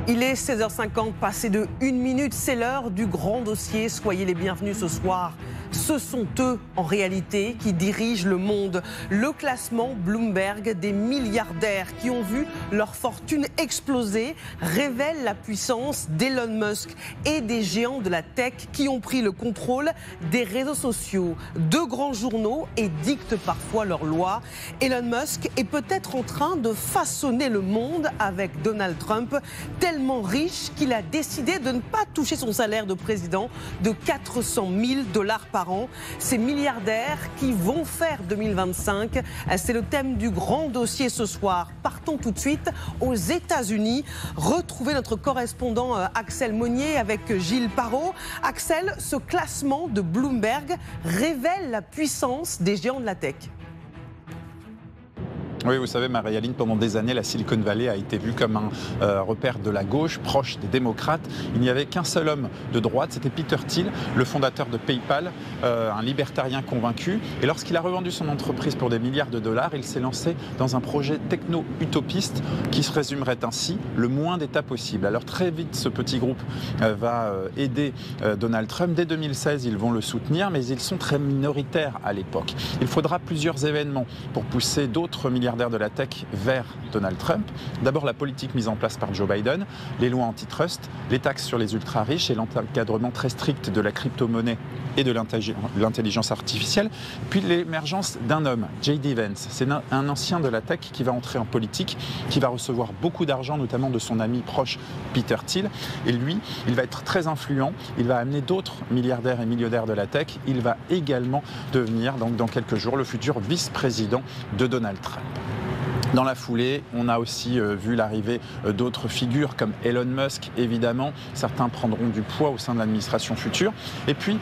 Il est 16h50, passé de 1 minute, c'est l'heure du grand dossier. Soyez les bienvenus ce soir. Ce sont eux, en réalité, qui dirigent le monde. Le classement Bloomberg des milliardaires qui ont vu leur fortune exploser révèle la puissance d'Elon Musk et des géants de la tech qui ont pris le contrôle des réseaux sociaux, de grands journaux et dictent parfois leurs lois. Elon Musk est peut-être en train de façonner le monde avec Donald Trump, tellement riche qu'il a décidé de ne pas toucher son salaire de président de 400 000 $ par an. Ces milliardaires qui vont faire 2025, c'est le thème du grand dossier ce soir. Partons tout de suite aux États-Unis. Retrouvez notre correspondant Axel Monnier avec Gilles Parot. Axel, ce classement de Bloomberg révèle la puissance des géants de la tech. Oui, vous savez, Marie-Aline, pendant des années, la Silicon Valley a été vue comme un repère de la gauche, proche des démocrates. Il n'y avait qu'un seul homme de droite, c'était Peter Thiel, le fondateur de PayPal, un libertarien convaincu. Et lorsqu'il a revendu son entreprise pour des milliards de dollars, il s'est lancé dans un projet techno-utopiste qui se résumerait ainsi, le moins d'États possible. Alors très vite, ce petit groupe va aider Donald Trump. Dès 2016, ils vont le soutenir, mais ils sont très minoritaires à l'époque. Il faudra plusieurs événements pour pousser d'autres milliardaires de la tech vers Donald Trump. D'abord la politique mise en place par Joe Biden, les lois antitrust, les taxes sur les ultra-riches et l'encadrement très strict de la crypto-monnaie et de l'intelligence artificielle, puis l'émergence d'un homme, J.D. Vance. C'est un ancien de la tech qui va entrer en politique, qui va recevoir beaucoup d'argent, notamment de son ami proche Peter Thiel. Et lui, il va être très influent, il va amener d'autres milliardaires et millionnaires de la tech. Il va également devenir, donc, dans quelques jours, le futur vice-président de Donald Trump. Dans la foulée, on a aussi vu l'arrivée d'autres figures comme Elon Musk, évidemment. Certains prendront du poids au sein de l'administration future. Et puis,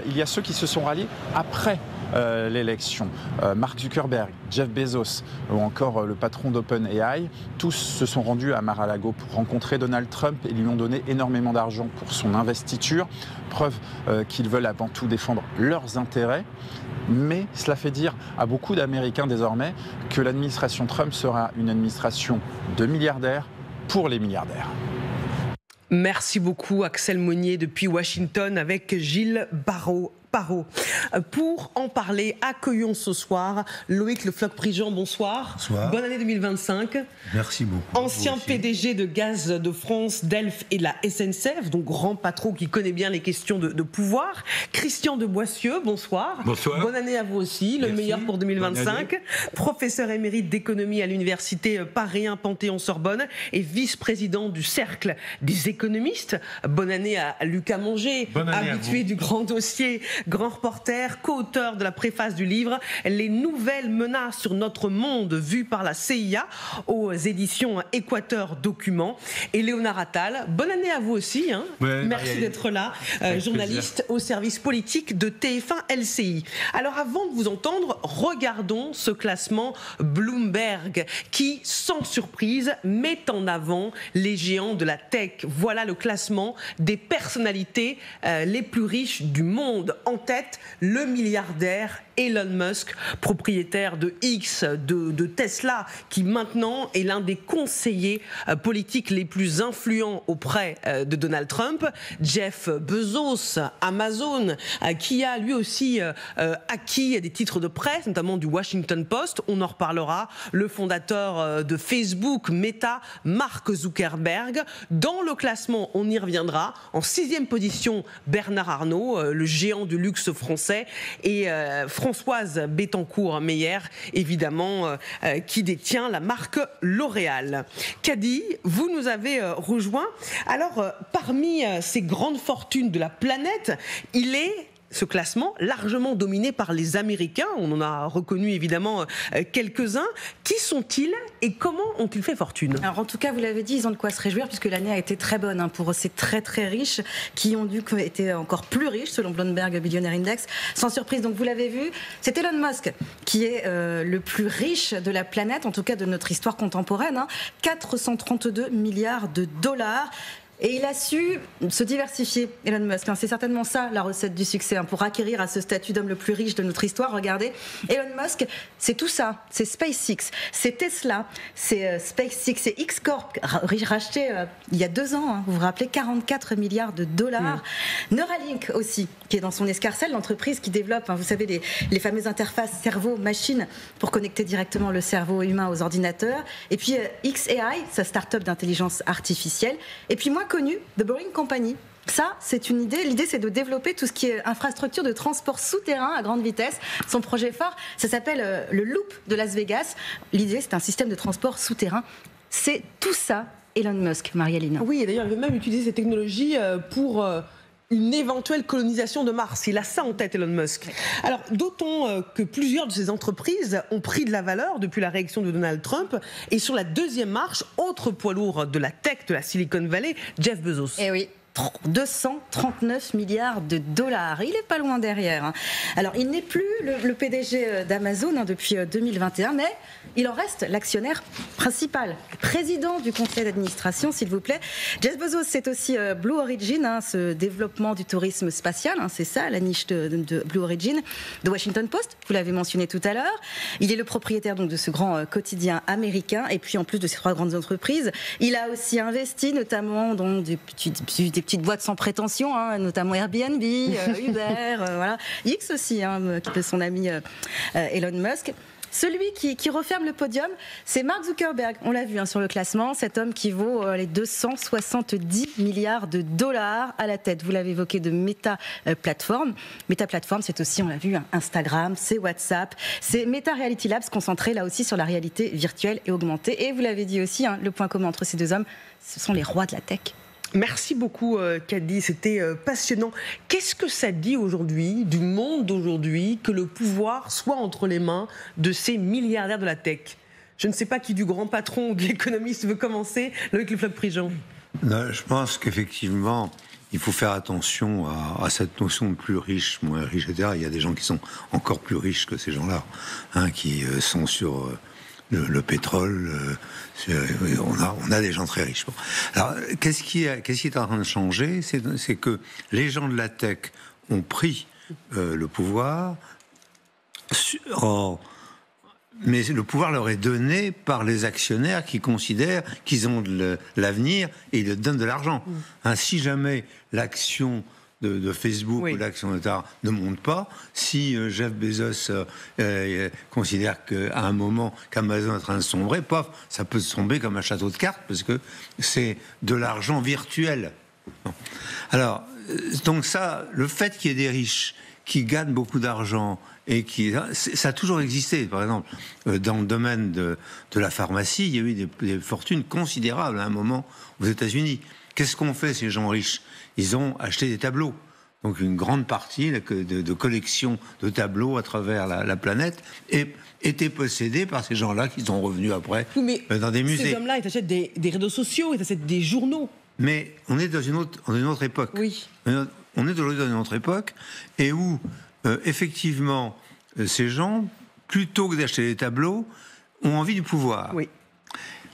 il y a ceux qui se sont ralliés après l'élection. Mark Zuckerberg, Jeff Bezos ou encore le patron d'OpenAI, tous se sont rendus à Mar-a-Lago pour rencontrer Donald Trump et lui ont donné énormément d'argent pour son investiture. Preuve qu'ils veulent avant tout défendre leurs intérêts. Mais cela fait dire à beaucoup d'Américains désormais que l'administration Trump sera une administration de milliardaires pour les milliardaires. Merci beaucoup Axel Monnier depuis Washington avec Gilles Parot. Pour en parler, accueillons ce soir Loïc Le Floch-Prigent, bonsoir. Bonsoir. Bonne année 2025. Merci beaucoup. Ancien PDG de Gaz de France, d'Elf et de la SNCF, donc grand patron qui connaît bien les questions de pouvoir. Christian de Boissieu, bonsoir. Bonsoir. Bonne année à vous aussi, le meilleur pour 2025. Professeur émérite d'économie à l'université Paris 1 Panthéon-Sorbonne et vice-président du Cercle des économistes. Bonne année à Lucas Manger, habitué du grand dossier, grand reporter, co-auteur de la préface du livre « Les nouvelles menaces sur notre monde vues par la CIA » aux éditions Équateur Documents. Et Léonard Attal, bonne année à vous aussi. Ouais, merci d'être là, journaliste au service politique de TF1 LCI. Alors avant de vous entendre, regardons ce classement Bloomberg qui, sans surprise, met en avant les géants de la tech. Voilà le classement des personnalités les plus riches du monde. En tête, le milliardaire Elon Musk, propriétaire de X, de Tesla, qui maintenant est l'un des conseillers politiques les plus influents auprès de Donald Trump. Jeff Bezos, Amazon, qui a lui aussi acquis des titres de presse, notamment du Washington Post. On en reparlera. Le fondateur de Facebook, Meta, Mark Zuckerberg. Dans le classement, on y reviendra. En 6e position, Bernard Arnault, le géant du luxe français, et Françoise Bettencourt-Meyer, évidemment, qui détient la marque L'Oréal. Kadi, vous nous avez rejoint. Alors, parmi ces grandes fortunes de la planète, il est ce classement largement dominé par les Américains. On en a reconnu évidemment quelques-uns. Qui sont-ils et comment ont-ils fait fortune? Alors en tout cas, vous l'avez dit, ils ont de quoi se réjouir puisque l'année a été très bonne pour ces très très riches qui ont dû être encore plus riches selon Bloomberg Billionaire Index. Sans surprise, donc vous l'avez vu, c'est Elon Musk qui est le plus riche de la planète, en tout cas de notre histoire contemporaine. 432 milliards de dollars. Et il a su se diversifier, Elon Musk. C'est certainement ça la recette du succès, pour acquérir à ce statut d'homme le plus riche de notre histoire. Regardez, Elon Musk, c'est tout ça. C'est SpaceX, c'est Tesla, c'est SpaceX, c'est X-Corp, racheté il y a 2 ans, vous vous rappelez, 44 milliards de dollars. Neuralink aussi, qui est dans son escarcelle, l'entreprise qui développe, vous savez, les fameuses interfaces cerveau-machine pour connecter directement le cerveau humain aux ordinateurs. Et puis xAI, sa start-up d'intelligence artificielle. Et puis moins connu, The Boring Company. Ça, c'est une idée. L'idée, c'est de développer tout ce qui est infrastructure de transport souterrain à grande vitesse. Son projet phare, ça s'appelle le Loop de Las Vegas. L'idée, c'est un système de transport souterrain. C'est tout ça, Elon Musk, Marie-Aline. Oui, et d'ailleurs, il veut même utiliser ces technologies pour une éventuelle colonisation de Mars. Il a ça en tête, Elon Musk. Alors, d'autant que plusieurs de ces entreprises ont pris de la valeur depuis la réélection de Donald Trump. Et sur la deuxième marche, autre poids lourd de la tech de la Silicon Valley, Jeff Bezos. Eh oui. 239 milliards de dollars. Il est pas loin derrière. Alors, il n'est plus le PDG d'Amazon depuis 2021, mais il en reste l'actionnaire principal, président du conseil d'administration, s'il vous plaît. Jeff Bezos, c'est aussi Blue Origin, ce développement du tourisme spatial. C'est ça, la niche de Blue Origin, de Washington Post. Vous l'avez mentionné tout à l'heure. Il est le propriétaire donc de ce grand quotidien américain. Et puis, en plus de ces 3 grandes entreprises, il a aussi investi notamment dans des petites boîtes sans prétention, notamment Airbnb, Uber, voilà. X aussi, de son ami Elon Musk. Celui qui referme le podium, c'est Mark Zuckerberg. On l'a vu sur le classement, cet homme qui vaut les 270 milliards de dollars à la tête. Vous l'avez évoqué, de Meta Platform. Meta Platform, c'est aussi, on l'a vu, Instagram, c'est WhatsApp, c'est Meta Reality Labs, concentré là aussi sur la réalité virtuelle et augmentée. Et vous l'avez dit aussi, le point commun entre ces 2 hommes, ce sont les rois de la tech. Merci beaucoup, Kadi, c'était passionnant. Qu'est-ce que ça dit aujourd'hui, du monde d'aujourd'hui, que le pouvoir soit entre les mains de ces milliardaires de la tech? Je ne sais pas qui du grand patron ou de l'économiste veut commencer. Loïc Le Floch-Prigent. Je pense qu'effectivement, il faut faire attention à cette notion de plus riche, moins riche, etc. Il y a des gens qui sont encore plus riches que ces gens-là, qui sont sur le pétrole. On a des gens très riches. Bon. Alors, qu'est-ce qui est en train de changer? C'est que les gens de la tech ont pris le pouvoir, mais le pouvoir leur est donné par les actionnaires qui considèrent qu'ils ont de l'avenir et ils leur donnent de l'argent. Si jamais l'action de Facebook ou l'action d'État ne monte pas, si Jeff Bezos considère qu'à un moment qu'Amazon est en train de sombrer, ça peut tomber comme un château de cartes parce que c'est de l'argent virtuel. Alors, donc ça, le fait qu'il y ait des riches qui gagnent beaucoup d'argent et ça a toujours existé. Par exemple, dans le domaine de la pharmacie, il y a eu des fortunes considérables à un moment aux États-Unis. Qu'est-ce qu'ont fait ces gens riches? Ils ont acheté des tableaux. Donc une grande partie de collections de tableaux à travers la planète était possédée par ces gens-là qui sont revenus après dans des musées. Ces hommes-là, ils achètent des réseaux sociaux, ils achètent des journaux. Mais on est dans une autre époque. Oui. On est aujourd'hui dans une autre époque et où, effectivement, ces gens, plutôt que d'acheter des tableaux, ont envie du pouvoir. Oui.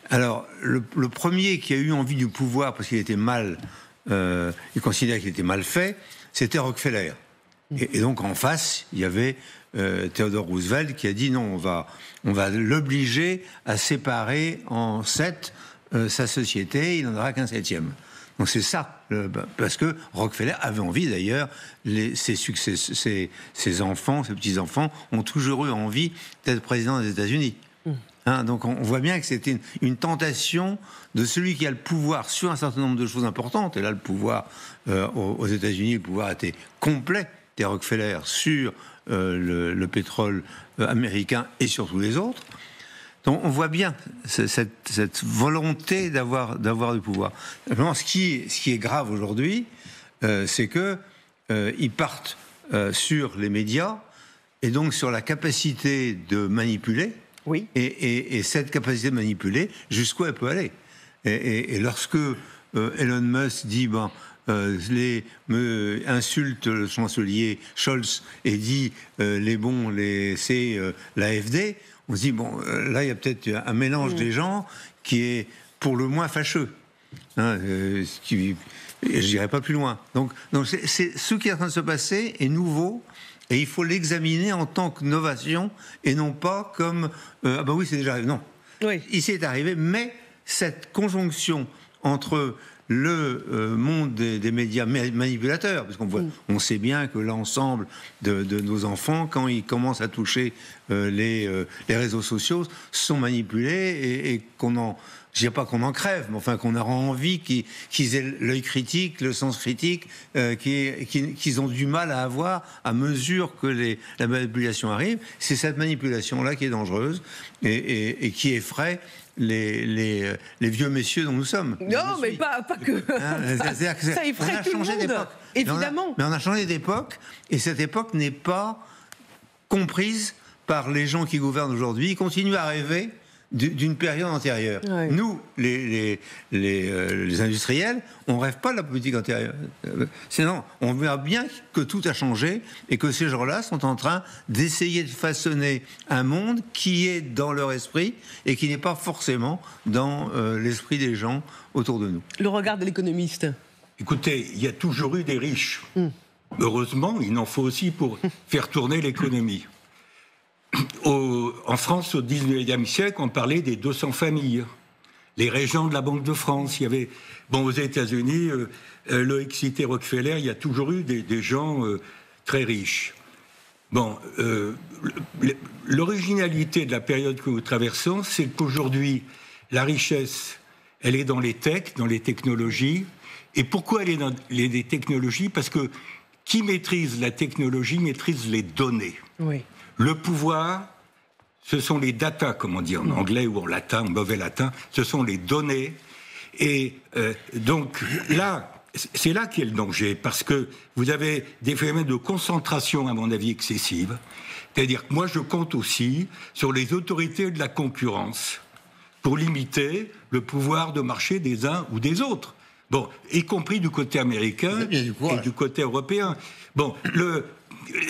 Alors, le premier qui a eu envie du pouvoir parce qu'il était il considérait qu'il était mal fait, c'était Rockefeller. Et donc, en face, il y avait Theodore Roosevelt qui a dit non, on va l'obliger à séparer en 7 sa société, il n'en aura qu'un 7e. Donc c'est ça, parce que Rockefeller avait envie d'ailleurs, ses enfants, ses petits-enfants ont toujours eu envie d'être président des États-Unis. Donc on voit bien que c'était une tentation de celui qui a le pouvoir sur un certain nombre de choses importantes. Et là, le pouvoir aux États-Unis, le pouvoir était complet des Rockefeller sur le pétrole américain et sur tous les autres. Donc on voit bien cette volonté d'avoir du pouvoir. Simplement, ce qui est grave aujourd'hui, c'est que ils partent sur les médias et donc sur la capacité de manipuler. Oui. Et cette capacité de manipuler, jusqu'où elle peut aller. Et lorsque Elon Musk dit insulte le chancelier Scholz et dit c'est l'AfD, on se dit là il y a peut-être un mélange des gens qui est pour le moins fâcheux. je n'irai pas plus loin. Donc ce qui est en train de se passer est nouveau. Et il faut l'examiner en tant que novation et non pas comme ah ben oui, c'est déjà arrivé. Non, ici c'est arrivé, mais cette conjonction entre le monde des médias manipulateurs, parce on sait bien que l'ensemble de nos enfants, quand ils commencent à toucher les réseaux sociaux, sont manipulés et qu'on en... Je ne dis pas qu'on en crève, mais enfin qu'on aura envie qu'ils aient l'œil critique, le sens critique, qu'ils ont du mal à avoir à mesure que la manipulation arrive. C'est cette manipulation-là qui est dangereuse et qui effraie les vieux messieurs dont nous sommes. Non, mais pas que. Ça effraie tout le monde, évidemment. Mais on a changé d'époque, et cette époque n'est pas comprise par les gens qui gouvernent aujourd'hui. Ils continuent à rêver d'une période antérieure. Oui. Nous, les industriels, on ne rêve pas de la politique antérieure. Sinon, on verra bien que tout a changé et que ces gens-là sont en train d'essayer de façonner un monde qui est dans leur esprit et qui n'est pas forcément dans l'esprit des gens autour de nous. Le regard de l'économiste. Écoutez, il y a toujours eu des riches. Heureusement, il en faut aussi pour faire tourner l'économie. En France, au XIXe siècle, on parlait des 200 familles. Les régents de la Banque de France. Il y avait, aux États-Unis, Loïc citait Rockefeller, il y a toujours eu des gens très riches. L'originalité de la période que nous traversons, c'est qu'aujourd'hui, la richesse, elle est dans les techs, dans les technologies. Et pourquoi elle est dans les technologies ? Parce que qui maîtrise la technologie maîtrise les données. Oui. Le pouvoir, ce sont les data, comme on dit en anglais ou en latin, en mauvais latin, ce sont les données. Et donc là, c'est là qu'est le danger, parce que vous avez des phénomènes de concentration, à mon avis, excessive. C'est-à-dire que moi, je compte aussi sur les autorités de la concurrence pour limiter le pouvoir de marché des uns ou des autres. Y compris du côté américain et du côté européen.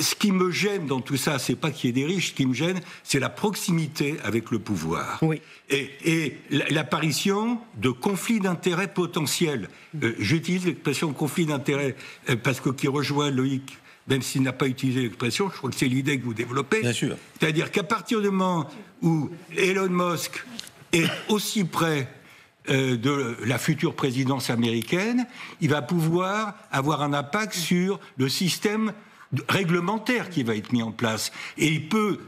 Ce qui me gêne dans tout ça, c'est pas qu'il y ait des riches. Ce qui me gêne, c'est la proximité avec le pouvoir. Oui. Et l'apparition de conflits d'intérêts potentiels. J'utilise l'expression conflit d'intérêts parce que qui rejoint Loïc, même s'il n'a pas utilisé l'expression, je crois que c'est l'idée que vous développez. Bien sûr. C'est-à-dire qu'à partir du moment où Elon Musk est aussi près de la future présidence américaine, il va pouvoir avoir un impact sur le système réglementaire qui va être mis en place. Et il peut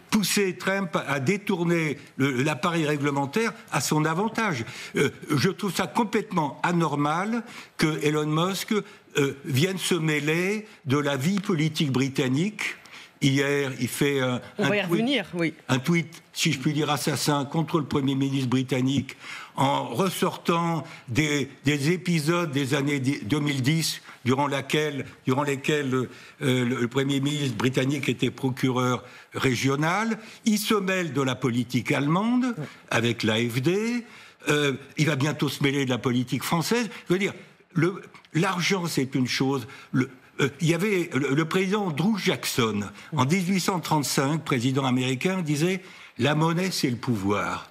pousser Trump à détourner l'appareil réglementaire à son avantage. Je trouve ça complètement anormal que Elon Musk vienne se mêler de la vie politique britannique. Hier, il fait un tweet, si je puis dire, assassin contre le Premier ministre britannique en ressortant des épisodes des années 2010 durant lesquels le Premier ministre britannique était procureur régional. Il se mêle de la politique allemande avec l'AfD. Il va bientôt se mêler de la politique française. Je veux dire, l'argent, c'est une chose. Il y avait le président Andrew Jackson, en 1835, président américain, disait « La monnaie, c'est le pouvoir ».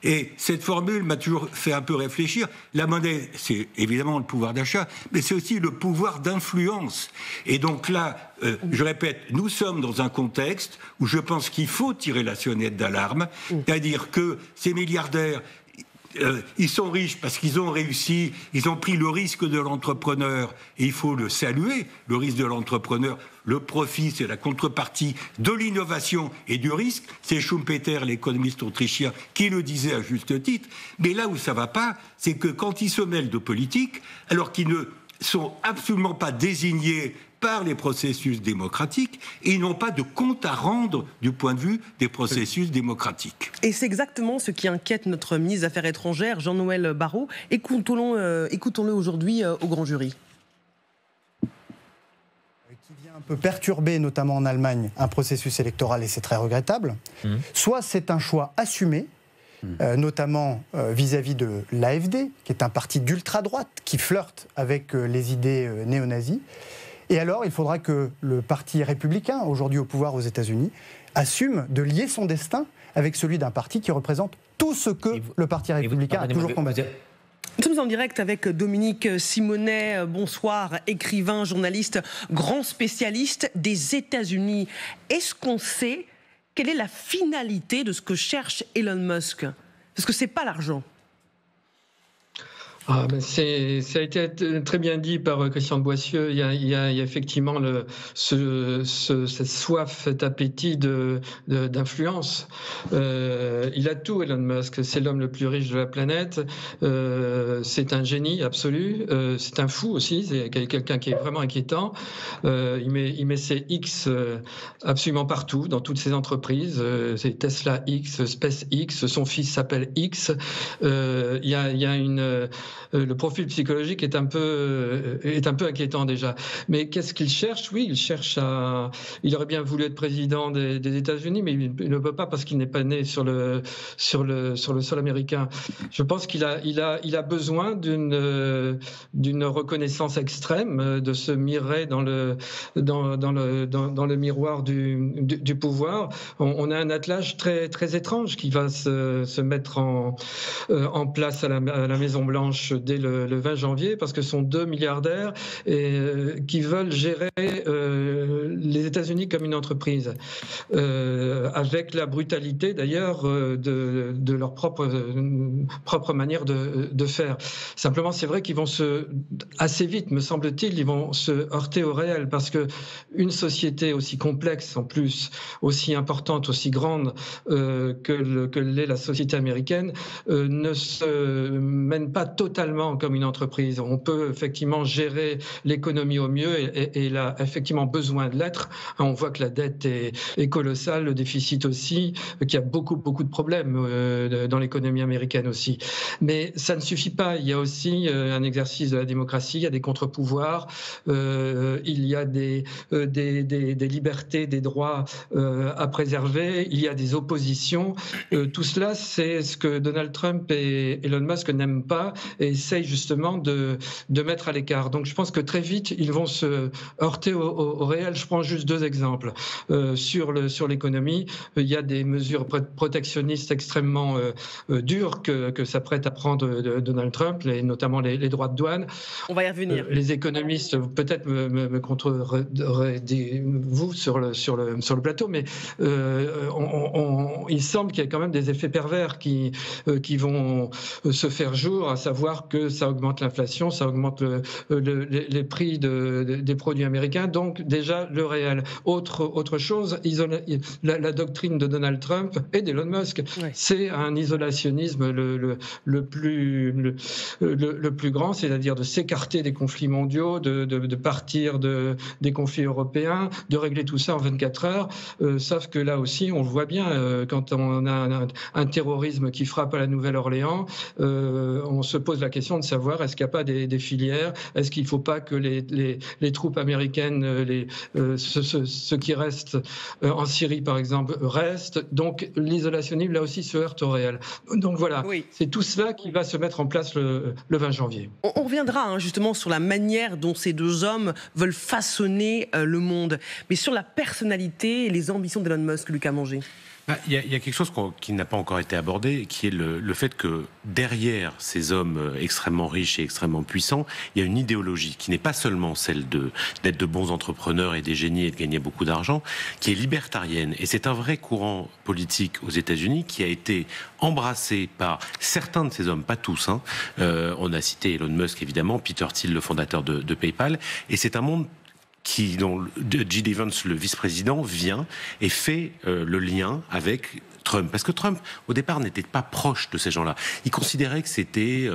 Et cette formule m'a toujours fait un peu réfléchir. La monnaie, c'est évidemment le pouvoir d'achat, mais c'est aussi le pouvoir d'influence. Et donc là, je répète, nous sommes dans un contexte où je pense qu'il faut tirer la sonnette d'alarme, c'est-à-dire que ces milliardaires, ils sont riches parce qu'ils ont réussi, ils ont pris le risque de l'entrepreneur, et il faut le saluer, le risque de l'entrepreneur. Le profit, c'est la contrepartie de l'innovation et du risque. C'est Schumpeter, l'économiste autrichien, qui le disait à juste titre. Mais là où ça ne va pas, c'est que quand ils se mêlent de politique, alors qu'ils ne sont absolument pas désignés par les processus démocratiques, et ils n'ont pas de compte à rendre du point de vue des processus démocratiques. Et c'est exactement ce qui inquiète notre ministre des Affaires étrangères, Jean-Noël Barrot. Écoutons-le aujourd'hui au grand jury. Qui vient un peu perturber, notamment en Allemagne, un processus électoral, et c'est très regrettable. Soit c'est un choix assumé, notamment vis-à-vis de l'AfD, qui est un parti d'ultra-droite, qui flirte avec les idées néo-nazis. Et alors, il faudra que le parti républicain, aujourd'hui au pouvoir aux États-Unis, assume de lier son destin avec celui d'un parti qui représente tout ce que le parti républicain a toujours combattu. Nous sommes en direct avec Dominique Simonet. Bonsoir, écrivain, journaliste, grand spécialiste des États-Unis. Est-ce qu'on sait quelle est la finalité de ce que cherche Elon Musk? Parce que c'est pas l'argent. Ça a été très bien dit par Christian de Boissieu. Il y a effectivement cette soif, cet appétit d'influence. Il a tout, Elon Musk. C'est l'homme le plus riche de la planète. C'est un génie absolu. C'est un fou aussi. C'est quelqu'un qui est vraiment inquiétant. Il met ses X absolument partout, dans toutes ses entreprises. C'est Tesla X, SpaceX. Son fils s'appelle X. Il y a le profil psychologique est un peu inquiétant déjà. Mais qu'est-ce qu'il cherche? Oui, il aurait bien voulu être président des États-Unis, mais il ne peut pas parce qu'il n'est pas né sur le sol américain. Je pense qu'il a besoin d'une reconnaissance extrême, de se mirer dans le miroir du pouvoir. On a un attelage très très étrange qui va se mettre en place à la Maison Blanche dès le 20 janvier, parce que ce sont 2 milliardaires qui veulent gérer les États-Unis comme une entreprise, avec la brutalité d'ailleurs de leur propre manière de faire. Simplement, c'est vrai qu'ils vont assez vite, me semble-t-il, ils vont se heurter au réel, parce que une société aussi complexe, en plus, aussi importante, aussi grande que l'est la société américaine, ne se mène pas totalement comme une entreprise. On peut effectivement gérer l'économie au mieux et il a effectivement besoin de l'être. On voit que la dette est colossale, le déficit aussi, qu'il y a beaucoup de problèmes dans l'économie américaine aussi. Mais ça ne suffit pas. Il y a aussi un exercice de la démocratie, il y a des contre-pouvoirs, il y a des libertés, des droits à préserver, il y a des oppositions. Tout cela, c'est ce que Donald Trump et Elon Musk n'aiment pas et essayent justement de mettre à l'écart. Donc je pense que très vite, ils vont se heurter au réel. Je prends juste 2 exemples. Sur l'économie, il y a des mesures protectionnistes extrêmement dures que s'apprête à prendre Donald Trump, notamment les droits de douane. On va y revenir. Les économistes, peut-être me contredirez vous sur le plateau, mais il semble qu'il y a quand même des effets pervers qui vont se faire jour, à savoir que ça augmente l'inflation, ça augmente les prix des produits américains, donc déjà le réel. Autre chose, la doctrine de Donald Trump et d'Elon Musk, c'est un isolationnisme le plus grand, c'est-à-dire de s'écarter des conflits mondiaux, de partir des conflits européens, de régler tout ça en 24 heures, sauf que là aussi, on le voit bien, quand on a un terrorisme qui frappe à la Nouvelle-Orléans, on se pose la question de savoir est-ce qu'il n'y a pas des filières, est-ce qu'il ne faut pas que les troupes américaines, ceux qui restent en Syrie par exemple, restent. Donc l'isolationnisme là aussi se heurte au réel. Donc voilà, c'est tout cela qui va se mettre en place le 20 janvier. On reviendra justement sur la manière dont ces 2 hommes veulent façonner le monde, mais sur la personnalité et les ambitions d'Elon Musk, Lucas Manger. Il y a quelque chose qui n'a pas encore été abordé, qui est le fait que derrière ces hommes extrêmement riches et extrêmement puissants, il y a une idéologie qui n'est pas seulement celle d'être de bons entrepreneurs et des génies et de gagner beaucoup d'argent, qui est libertarienne. Et c'est un vrai courant politique aux États-Unis qui a été embrassé par certains de ces hommes, pas tous. On a cité Elon Musk évidemment, Peter Thiel, le fondateur de PayPal, et c'est un monde dont J.D. Vance, le vice-président, vient et fait le lien avec Trump. Parce que Trump, au départ, n'était pas proche de ces gens-là. Il considérait que c'était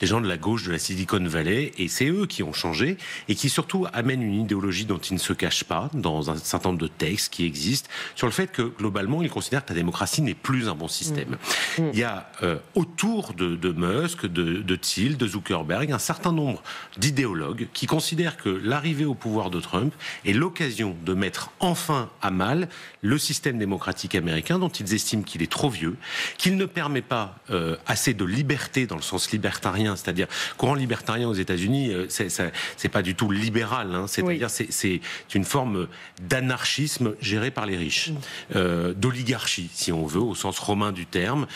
des gens de la gauche de la Silicon Valley, et c'est eux qui ont changé, et qui surtout amènent une idéologie dont ils ne se cachent pas, dans un certain nombre de textes qui existent, sur le fait que, globalement, ils considèrent que la démocratie n'est plus un bon système. Il y a autour de Musk, de Thiel, de Zuckerberg, un certain nombre d'idéologues qui considèrent que l'arrivée au pouvoir de Trump Trump est l'occasion de mettre enfin à mal le système démocratique américain dont ils estiment qu'il est trop vieux, qu'il ne permet pas assez de liberté dans le sens libertarien, c'est-à-dire courant libertarien aux États-Unis, c'est pas du tout libéral, hein, c'est-à-dire c'est une forme d'anarchisme géré par les riches, d'oligarchie si on veut au sens romain du terme,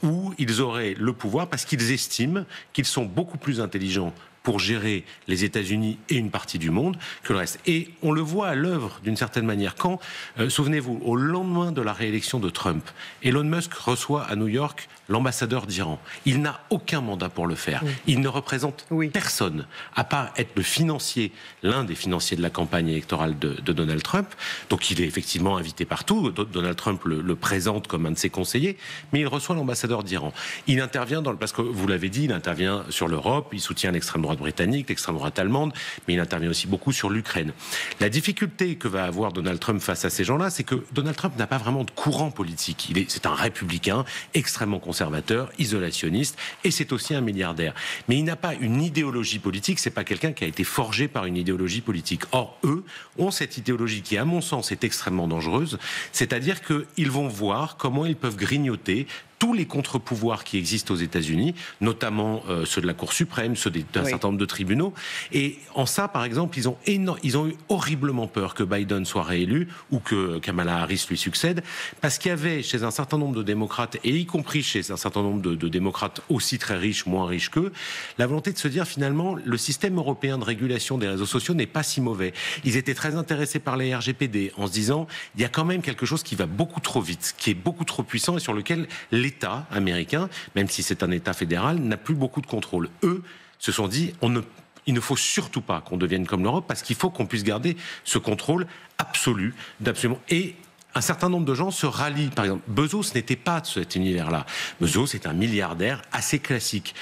où ils auraient le pouvoir parce qu'ils estiment qu'ils sont beaucoup plus intelligents pour gérer les États-Unis et une partie du monde que le reste. Et on le voit à l'œuvre d'une certaine manière. Quand, souvenez-vous, au lendemain de la réélection de Trump, Elon Musk reçoit à New York l'ambassadeur d'Iran. Il n'a aucun mandat pour le faire. Il ne représente personne, à part être le financier, l'un des financiers de la campagne électorale de Donald Trump. Donc il est effectivement invité partout. Donald Trump le présente comme un de ses conseillers, mais il reçoit l'ambassadeur d'Iran. Il intervient parce que vous l'avez dit, il intervient sur l'Europe, il soutient l'extrême droite britannique, l'extrême droite allemande, mais il intervient aussi beaucoup sur l'Ukraine. La difficulté que va avoir Donald Trump face à ces gens-là, c'est que Donald Trump n'a pas vraiment de courant politique. C'est un républicain extrêmement conservateur, isolationniste, et c'est aussi un milliardaire. Mais il n'a pas une idéologie politique, c'est pas quelqu'un qui a été forgé par une idéologie politique. Or, eux ont cette idéologie qui, à mon sens, est extrêmement dangereuse, c'est-à-dire qu'ils vont voir comment ils peuvent grignoter tous les contre-pouvoirs qui existent aux États-Unis, notamment ceux de la Cour suprême, ceux d'un certain nombre de tribunaux. Et en ça, par exemple, ils ont eu horriblement peur que Biden soit réélu ou que Kamala Harris lui succède, parce qu'il y avait chez un certain nombre de démocrates, et y compris chez un certain nombre de démocrates aussi très riches, moins riches qu'eux, la volonté de se dire finalement, le système européen de régulation des réseaux sociaux n'est pas si mauvais. Ils étaient très intéressés par les RGPD, en se disant, il y a quand même quelque chose qui va beaucoup trop vite, qui est beaucoup trop puissant et sur lequel l'État américain, même si c'est un État fédéral, n'a plus beaucoup de contrôle. Eux se sont dit, il ne faut surtout pas qu'on devienne comme l'Europe, parce qu'il faut qu'on puisse garder ce contrôle absolu, d'absolument. Et un certain nombre de gens se rallient. Par exemple, Bezos n'était pas de cet univers-là. Bezos est un milliardaire assez classique.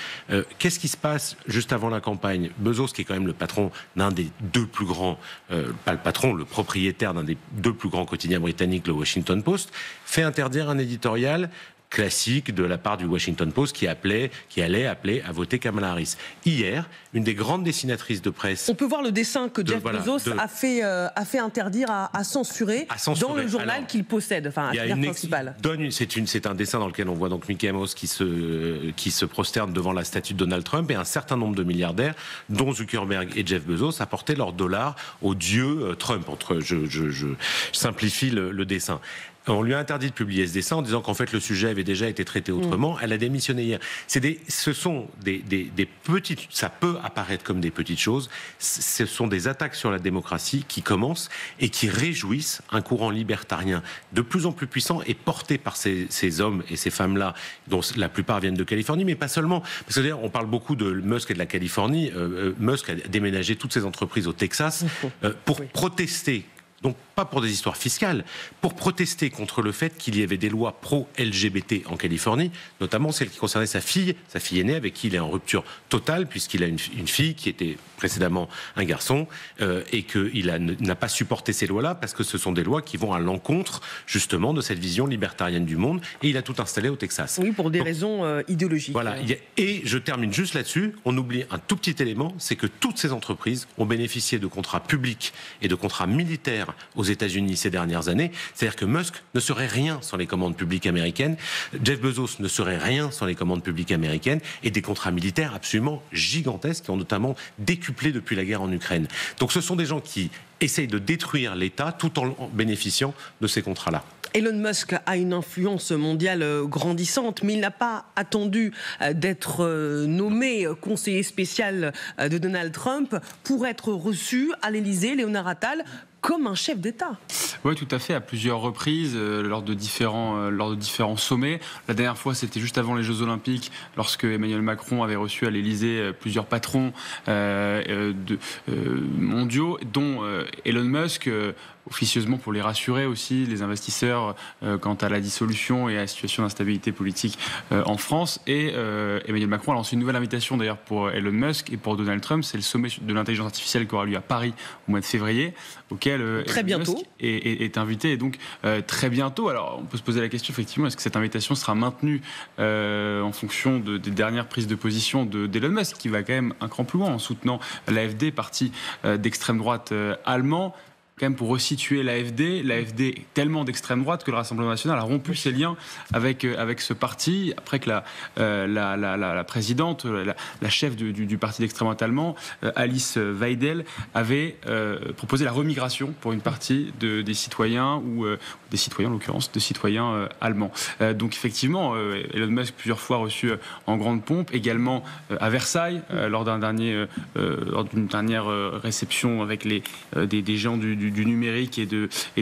Qu'est-ce qui se passe juste avant la campagne ? Bezos, qui est quand même le patron d'un des deux plus grands, pas le patron, le propriétaire d'un des deux plus grands quotidiens britanniques, le Washington Post, fait interdire un éditorial classique de la part du Washington Post qui allait appeler à voter Kamala Harris. Hier, une des grandes dessinatrices de presse... On peut voir le dessin que Jeff Bezos a fait interdire à censurer dans le journal qu'il possède, enfin, la principale. C'est un dessin dans lequel on voit donc Mickey Mouse qui se prosterne devant la statue de Donald Trump, et un certain nombre de milliardaires, dont Zuckerberg et Jeff Bezos, apportaient leur dollar au dieu Trump. Je simplifie le dessin. On lui a interdit de publier ce dessin en disant qu'en fait le sujet avait déjà été traité autrement. Elle a démissionné hier. Ce sont des petites... Ça peut apparaître comme des petites choses. Ce sont des attaques sur la démocratie qui commencent et qui réjouissent un courant libertarien de plus en plus puissant et porté par ces hommes et ces femmes-là, dont la plupart viennent de Californie, mais pas seulement. Parce que d'ailleurs, on parle beaucoup de Musk et de la Californie. Musk a déménagé toutes ses entreprises au Texas pour protester. Donc pas pour des histoires fiscales, pour protester contre le fait qu'il y avait des lois pro-LGBT en Californie, notamment celle qui concernait sa fille aînée, avec qui il est en rupture totale, puisqu'il a une fille qui était précédemment un garçon, et qu'il n'a pas supporté ces lois-là, parce que ce sont des lois qui vont à l'encontre, justement, de cette vision libertarienne du monde, et il a tout installé au Texas. Oui, pour des raisons idéologiques. Voilà, et je termine juste là-dessus, on oublie un tout petit élément, c'est que toutes ces entreprises ont bénéficié de contrats publics et de contrats militaires aux États-Unis ces dernières années. C'est-à-dire que Musk ne serait rien sans les commandes publiques américaines, Jeff Bezos ne serait rien sans les commandes publiques américaines, et des contrats militaires absolument gigantesques qui ont notamment décuplé depuis la guerre en Ukraine. Donc ce sont des gens qui essayent de détruire l'État tout en bénéficiant de ces contrats-là. Elon Musk a une influence mondiale grandissante, mais il n'a pas attendu d'être nommé conseiller spécial de Donald Trump pour être reçu à l'Élysée, Léonard Attal, comme un chef d'État. Oui, tout à fait, à plusieurs reprises, lors de différents sommets. La dernière fois, c'était juste avant les Jeux Olympiques, lorsque Emmanuel Macron avait reçu à l'Élysée plusieurs patrons mondiaux, dont Elon Musk, officieusement pour les rassurer aussi, les investisseurs, quant à la dissolution et à la situation d'instabilité politique en France. Et Emmanuel Macron a lancé une nouvelle invitation d'ailleurs pour Elon Musk et pour Donald Trump. C'est le sommet de l'intelligence artificielle qui aura lieu à Paris au mois de février, auquel auquel très bientôt est invité, et donc très bientôt. Alors on peut se poser la question effectivement, est-ce que cette invitation sera maintenue en fonction des dernières prises de position d'Elon Musk, qui va quand même un cran plus loin en soutenant l'AfD, parti d'extrême droite allemand. Quand même, pour resituer l'AfD est tellement d'extrême droite que le Rassemblement national a rompu ses liens avec ce parti, après que la présidente, la chef du parti d'extrême droite allemand, Alice Weidel, avait proposé la remigration pour une partie des citoyens, ou des citoyens en l'occurrence, de citoyens allemands. Donc effectivement, Elon Musk plusieurs fois reçu en grande pompe, également à Versailles, lors d'une dernière réception avec des gens du numérique et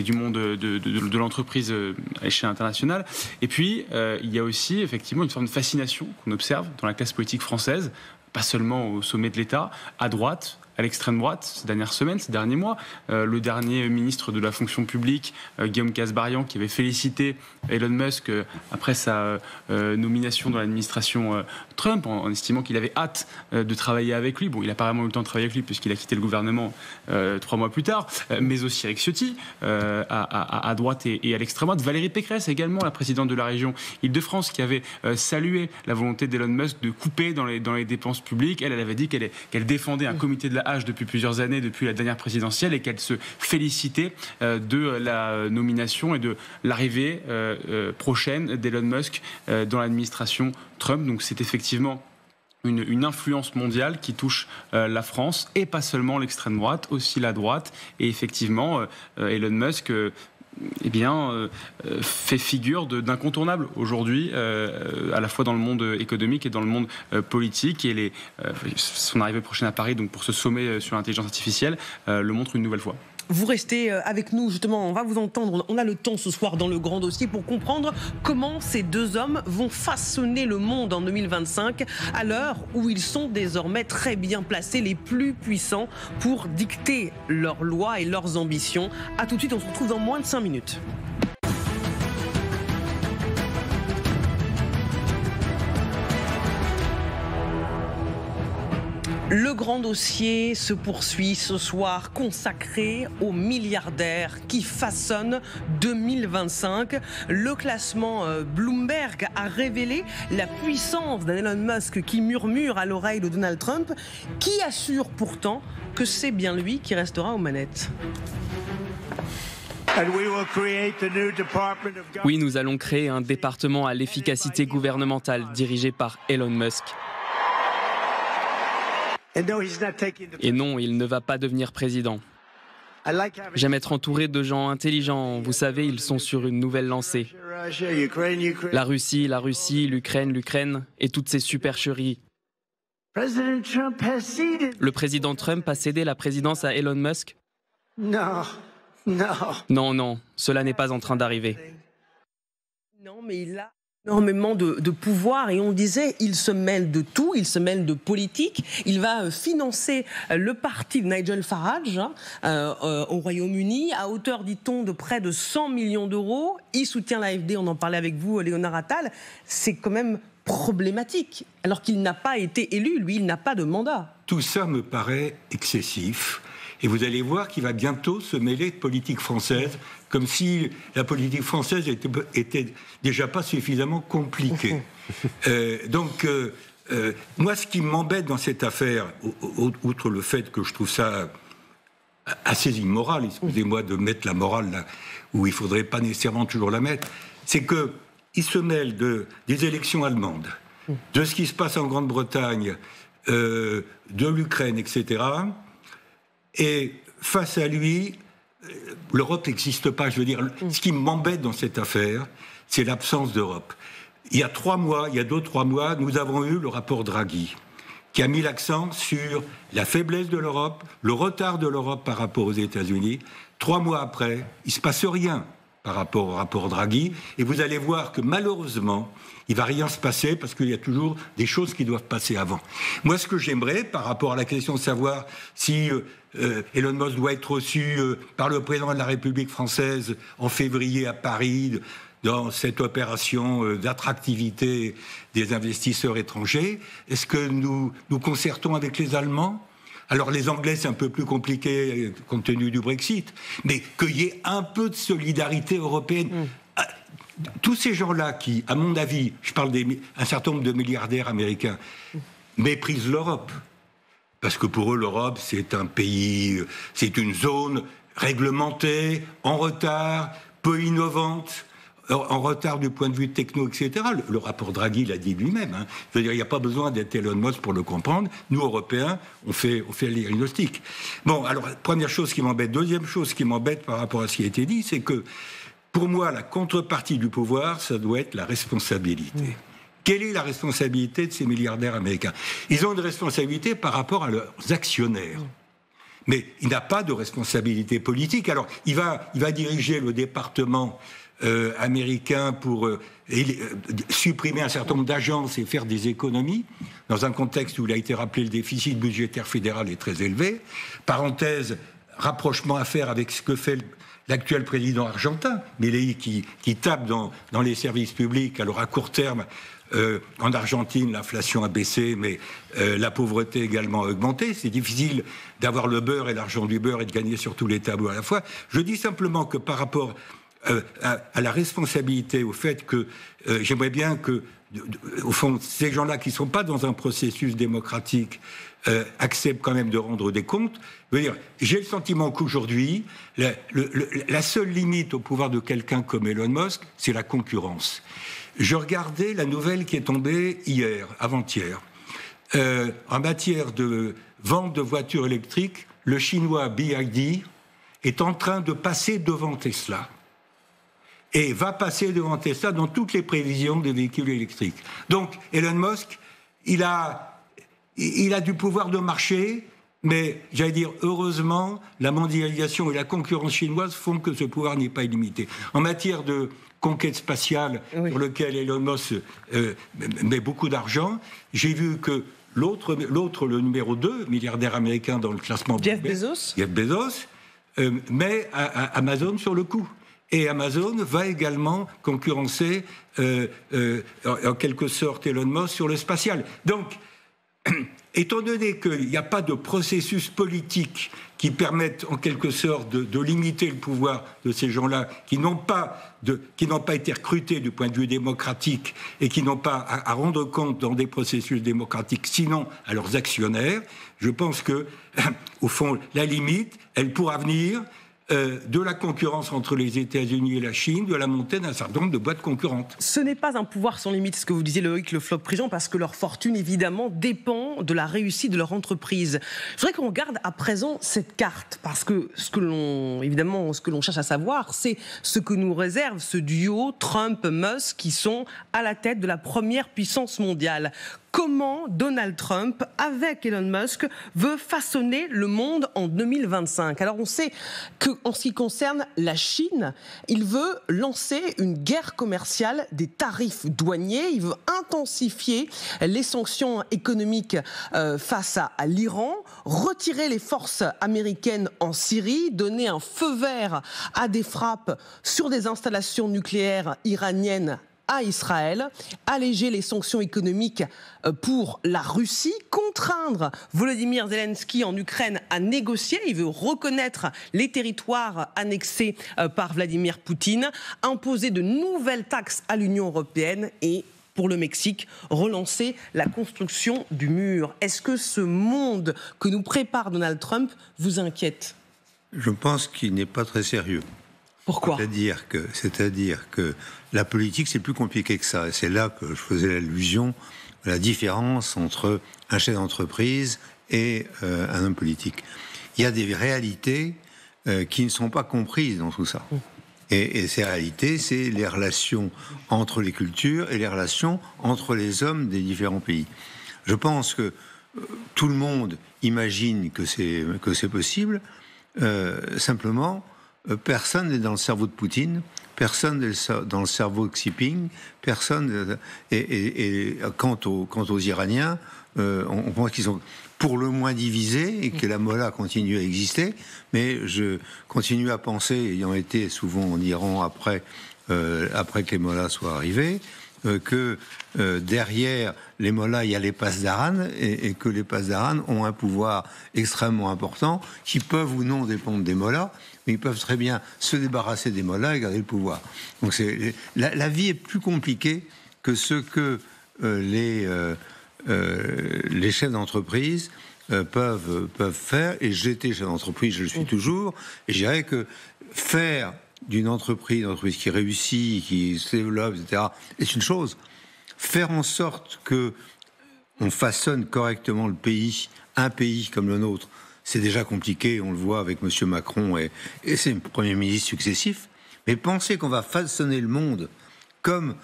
du monde de l'entreprise à échelle internationale. Et puis, il y a aussi effectivement une forme de fascination qu'on observe dans la classe politique française, pas seulement au sommet de l'État, à droite, à l'extrême droite, ces dernières semaines, ces derniers mois. Le dernier ministre de la fonction publique, Guillaume Kasbarian, qui avait félicité Elon Musk après sa nomination dans l'administration Trump, en estimant qu'il avait hâte de travailler avec lui. Bon, il n'a pas vraiment eu le temps de travailler avec lui, puisqu'il a quitté le gouvernement 3 mois plus tard, mais aussi Eric Ciotti, à droite et à l'extrême droite. Valérie Pécresse, également, la présidente de la région Île-de-France, qui avait salué la volonté d'Elon Musk de couper dans les dépenses publiques. Elle avait dit qu'elle défendait un comité de la Hache depuis plusieurs années, depuis la dernière présidentielle, et qu'elle se félicitait de la nomination et de l'arrivée prochaine d'Elon Musk dans l'administration Trump. Donc c'est effectivement une influence mondiale qui touche la France, et pas seulement l'extrême droite, aussi la droite. Et effectivement, Elon Musk fait figure d'incontournable aujourd'hui, à la fois dans le monde économique et dans le monde politique. Et son arrivée prochaine à Paris, donc pour ce sommet sur l'intelligence artificielle, le montre une nouvelle fois. Vous restez avec nous, justement, on va vous entendre. On a le temps ce soir dans le grand dossier pour comprendre comment ces deux hommes vont façonner le monde en 2025, à l'heure où ils sont désormais très bien placés, les plus puissants, pour dicter leurs lois et leurs ambitions. A tout de suite, on se retrouve dans moins de 5 minutes. Le grand dossier se poursuit ce soir, consacré aux milliardaires qui façonnent 2025. Le classement Bloomberg a révélé la puissance d'un Elon Musk qui murmure à l'oreille de Donald Trump, qui assure pourtant que c'est bien lui qui restera aux manettes. Oui, nous allons créer un département à l'efficacité gouvernementale dirigé par Elon Musk. Et non, il ne va pas devenir président. J'aime être entouré de gens intelligents. Vous savez, ils sont sur une nouvelle lancée. La Russie, l'Ukraine et toutes ces supercheries. Le président Trump a cédé la présidence à Elon Musk ? Non, cela n'est pas en train d'arriver. Non, mais il a énormément de pouvoir, et on disait, il se mêle de tout, il se mêle de politique. Il va financer le parti de Nigel Farage au Royaume-Uni à hauteur, dit-on, de près de 100 millions d'euros. Il soutient l'AfD, on en parlait avec vous, Léonard Attal. C'est quand même problématique, alors qu'il n'a pas été élu, lui, il n'a pas de mandat. Tout ça me paraît excessif. Et vous allez voir qu'il va bientôt se mêler de politique française, comme si la politique française était déjà pas suffisamment compliquée. Moi, ce qui m'embête dans cette affaire, outre le fait que je trouve ça assez immoral, excusez-moi de mettre la morale là où il faudrait pas nécessairement toujours la mettre, c'est qu'il se mêle des élections allemandes, de ce qui se passe en Grande-Bretagne, de l'Ukraine, etc., et face à lui, l'Europe n'existe pas. Je veux dire, ce qui m'embête dans cette affaire, c'est l'absence d'Europe. Il y a 2-3 mois, nous avons eu le rapport Draghi, qui a mis l'accent sur la faiblesse de l'Europe, le retard de l'Europe par rapport aux États-Unis. 3 mois après, il ne se passe rien par rapport au rapport Draghi. Et vous allez voir que malheureusement, il ne va rien se passer parce qu'il y a toujours des choses qui doivent passer avant. Moi, ce que j'aimerais, par rapport à la question de savoir si Elon Musk doit être reçu par le président de la République française en février à Paris, dans cette opération d'attractivité des investisseurs étrangers, est-ce que nous concertons avec les Allemands ? Alors les Anglais, c'est un peu plus compliqué compte tenu du Brexit, mais qu'il y ait un peu de solidarité européenne. Tous ces gens-là qui, à mon avis, je parle d'un certain nombre de milliardaires américains, méprisent l'Europe. Parce que pour eux, l'Europe, c'est un pays, c'est une zone réglementée, en retard, peu innovante, en retard du point de vue techno, etc. Le rapport Draghi l'a dit lui-même. Hein. Je veux dire, il n'y a pas besoin d'être Elon Musk pour le comprendre. Nous, Européens, on fait le diagnostic. Bon, alors, première chose qui m'embête. Deuxième chose qui m'embête par rapport à ce qui a été dit, c'est que, pour moi, la contrepartie du pouvoir, ça doit être la responsabilité. Quelle est la responsabilité de ces milliardaires américains? Ils ont une responsabilité par rapport à leurs actionnaires. Mais il n'a pas de responsabilité politique. Alors, il va diriger le département américain pour supprimer un certain nombre d'agences et faire des économies, dans un contexte où il a été rappelé le déficit budgétaire fédéral est très élevé. Parenthèse, rapprochement à faire avec ce que fait l'actuel président argentin, Milei, qui tape dans les services publics. Alors à court terme, en Argentine, l'inflation a baissé, mais la pauvreté également a augmenté. C'est difficile d'avoir le beurre et l'argent du beurre et de gagner sur tous les tableaux à la fois. Je dis simplement que par rapport à la responsabilité, au fait que j'aimerais bien que, au fond, ces gens-là qui ne sont pas dans un processus démocratique acceptent quand même de rendre des comptes. Je veux dire, j'ai le sentiment qu'aujourd'hui, la seule limite au pouvoir de quelqu'un comme Elon Musk, c'est la concurrence. Je regardais la nouvelle qui est tombée hier, avant-hier. En matière de vente de voitures électriques, le chinois BYD est en train de passer devant Tesla. Et va passer devant Tesla dans toutes les prévisions des véhicules électriques. Donc, Elon Musk, il a du pouvoir de marché, mais, j'allais dire, heureusement, la mondialisation et la concurrence chinoise font que ce pouvoir n'est pas illimité. En matière de conquête spatiale, sur lequel Elon Musk met beaucoup d'argent, j'ai vu que l'autre, le numéro 2, milliardaire américain dans le classement... Jeff Bezos, met Amazon sur le coup. Et Amazon va également concurrencer, en quelque sorte, Elon Musk sur le spatial. Donc, étant donné qu'il n'y a pas de processus politique qui permette, en quelque sorte, de limiter le pouvoir de ces gens-là, qui n'ont pas été recrutés du point de vue démocratique et qui n'ont pas à rendre compte dans des processus démocratiques, sinon à leurs actionnaires, je pense que, au fond, la limite, elle pourra venir de la concurrence entre les États-Unis et la Chine, de la montée d'un certain nombre de boîtes concurrentes. Ce n'est pas un pouvoir sans limite, ce que vous disiez, Loïc Le Floch-Prigent, parce que leur fortune, évidemment, dépend de la réussite de leur entreprise. Je voudrais qu'on regarde à présent cette carte, parce que ce que l'on cherche à savoir, c'est ce que nous réserve ce duo Trump-Musk, qui sont à la tête de la première puissance mondiale. Comment Donald Trump, avec Elon Musk, veut façonner le monde en 2025 ? Alors on sait qu'en ce qui concerne la Chine, il veut lancer une guerre commerciale des tarifs douaniers, il veut intensifier les sanctions économiques face à l'Iran, retirer les forces américaines en Syrie, donner un feu vert à des frappes sur des installations nucléaires iraniennes à Israël, alléger les sanctions économiques pour la Russie, contraindre Volodymyr Zelensky en Ukraine à négocier, il veut reconnaître les territoires annexés par Vladimir Poutine, imposer de nouvelles taxes à l'Union européenne et, pour le Mexique, relancer la construction du mur. Est-ce que ce monde que nous prépare Donald Trump vous inquiète ? Je pense qu'il n'est pas très sérieux. Pourquoi ? C'est-à-dire que la politique, c'est plus compliqué que ça. Et c'est là que je faisais l'allusion à la différence entre un chef d'entreprise et un homme politique. Il y a des réalités qui ne sont pas comprises dans tout ça. Et ces réalités, c'est les relations entre les cultures et les relations entre les hommes des différents pays. Je pense que tout le monde imagine que c'est possible. Simplement, personne n'est dans le cerveau de Poutine, personne n'est dans le cerveau de Xi Jinping, personne. Et quant aux Iraniens, on pense qu'ils sont pour le moins divisés et que la Mollah continue à exister. Mais je continue à penser, ayant été souvent en Iran après que les Mollahs soient arrivés, que derrière les mollahs, il y a les pasdaran, et que les pasdaran ont un pouvoir extrêmement important, qui peuvent ou non dépendre des mollahs, mais ils peuvent très bien se débarrasser des mollahs et garder le pouvoir. Donc la vie est plus compliquée que ce que les chefs d'entreprise peuvent faire. Et j'étais chef d'entreprise, je le suis toujours, et je dirais que faire d'une entreprise, une entreprise qui réussit, qui se développe, etc., est une chose. Faire en sorte que on façonne correctement le pays, un pays comme le nôtre, c'est déjà compliqué, on le voit avec M. Macron et ses premiers ministres successifs. Mais penser qu'on va façonner le monde comme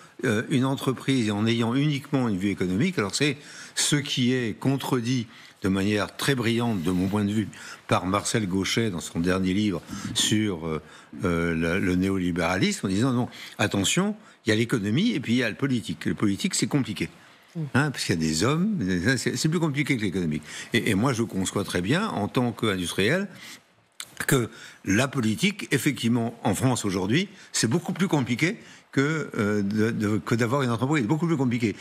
une entreprise et en ayant uniquement une vue économique, alors c'est ce qui est contredit de manière très brillante, de mon point de vue, par Marcel Gauchet dans son dernier livre sur le néolibéralisme, en disant non, attention, il y a l'économie et puis il y a le politique. Le politique, c'est compliqué. Parce qu'il y a des hommes, c'est plus compliqué que l'économique. Et moi, je conçois très bien, en tant qu'industriel, que la politique, effectivement, en France aujourd'hui, c'est beaucoup plus compliqué que d'avoir une entreprise. Beaucoup plus compliqué.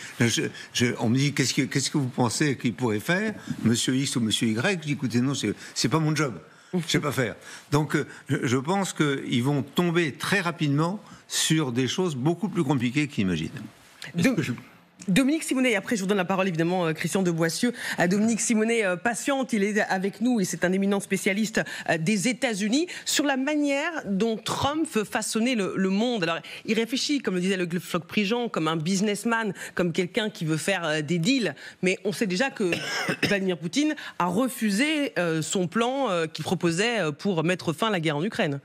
On me dit, qu'est-ce que vous pensez qu'il pourrait faire, Monsieur X ou Monsieur Y? Je dis, écoutez, non, c'est pas mon job. Je sais pas faire. Donc, je pense qu'ils vont tomber très rapidement sur des choses beaucoup plus compliquées qu'ils imaginent. Dominique Simonet, après je vous donne la parole évidemment Christian de Boissieu. Dominique Simonet patiente, il est avec nous et c'est un éminent spécialiste des États-Unis sur la manière dont Trump veut façonner le monde. Alors il réfléchit, comme le disait le Floch Prigent, comme un businessman, comme quelqu'un qui veut faire des deals, mais on sait déjà que Vladimir Poutine a refusé son plan qu'il proposait pour mettre fin à la guerre en Ukraine.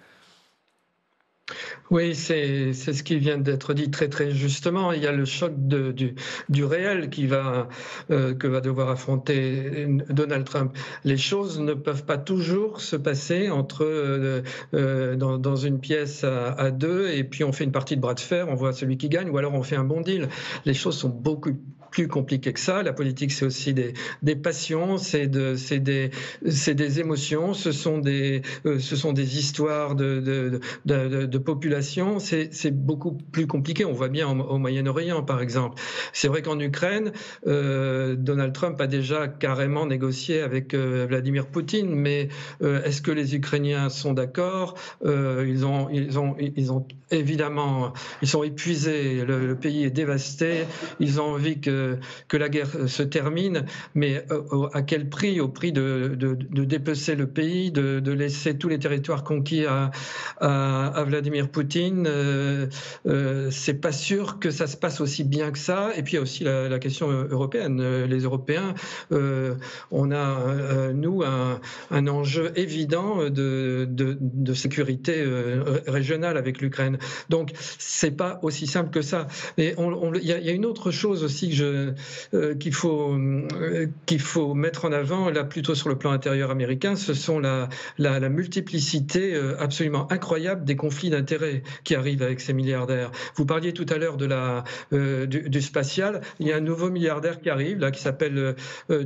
Oui, c'est ce qui vient d'être dit très très justement. Il y a le choc du réel que va devoir affronter Donald Trump. Les choses ne peuvent pas toujours se passer dans une pièce à deux et puis on fait une partie de bras de fer, on voit celui qui gagne ou alors on fait un bon deal. Les choses sont beaucoup plus compliquées que ça. La politique, c'est aussi des passions, c'est des émotions, ce sont des histoires de population. C'est beaucoup plus compliqué. On voit bien au Moyen-Orient, par exemple. C'est vrai qu'en Ukraine, Donald Trump a déjà carrément négocié avec Vladimir Poutine, mais est-ce que les Ukrainiens sont d'accord? Ils ont évidemment, ils sont épuisés. Le pays est dévasté. Ils ont envie que la guerre se termine, mais à quel prix? Au prix de dépecer le pays, de laisser tous les territoires conquis à Vladimir Poutine. C'est pas sûr que ça se passe aussi bien que ça. Et puis il y a aussi la question européenne. Les Européens, on a nous un enjeu évident de sécurité régionale avec l'Ukraine. Donc c'est pas aussi simple que ça. Mais il y a une autre chose aussi qu'il faut mettre en avant, là plutôt sur le plan intérieur américain, ce sont la multiplicité absolument incroyable des conflits d'intérêts qui arrivent avec ces milliardaires. Vous parliez tout à l'heure du spatial. Il y a un nouveau milliardaire qui arrive, là, qui s'appelle